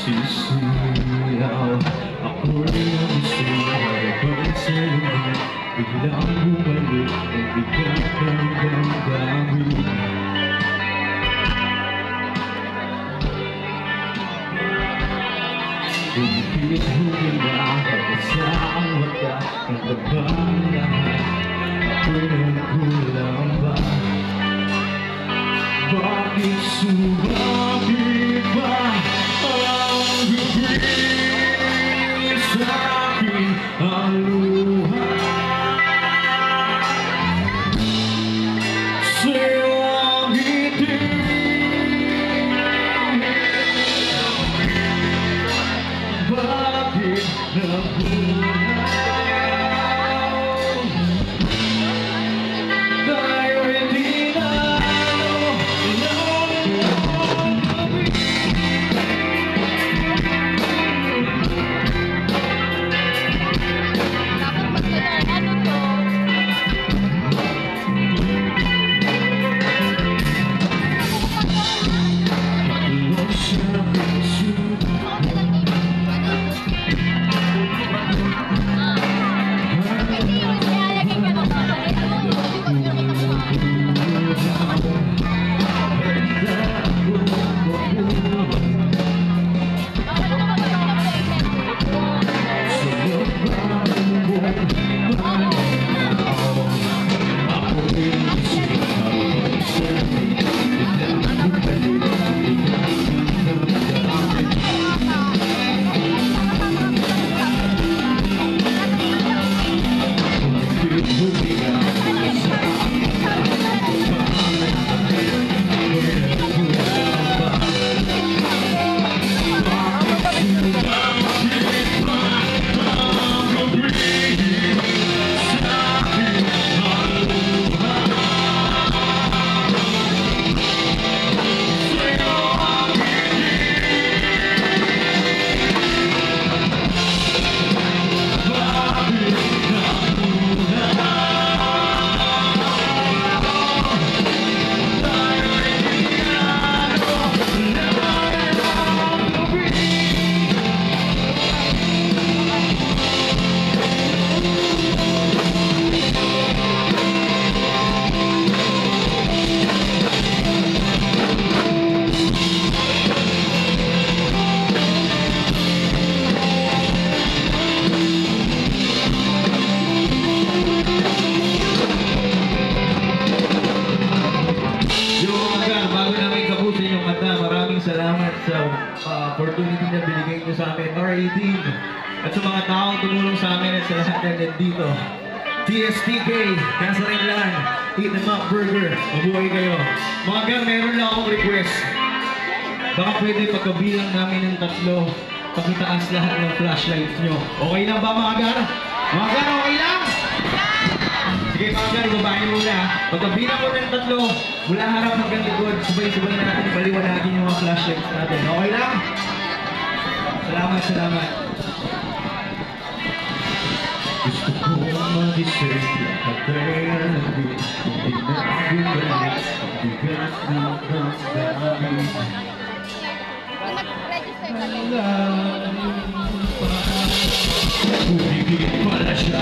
Sisiyaw ako rin ang isa'y pagsalungan, biglang bumalik ang bigat ng damdamin. Higit-higit na sa ang mata ng labang lahat, ako'y nagkulang ba? Bakit sumabit ba ang gabi sa aking aluha? Sa'yo ang ngiti, bakit nabuhay? Tayo hindi na salamat sa opportunity na binigay niyo sa amin, R18, at sa mga taong tumulong sa amin at sa lahat na nandito. TSTK, Catherine Lan, Eat 'em Up Burger, mabuhay kayo. Mga gan, meron lang akong request. Baka pwede pagkabilang namin ng 3, pakitaas lahat ng flashlights nyo. Okay lang ba mga gan? Mga gan, okay lang? Sige mga gan, ibabahin muna. Pagkabilang ko ng 3, mula harap hanggang likod, sabay-sabay na natin baliwanagin yung mga flashlights natin. Okay lang? Salamat, salamat. Gusto ko mag-isip, patay ang labit, hindi na bumalik, bigat ng damdamin. Umigit pala siya.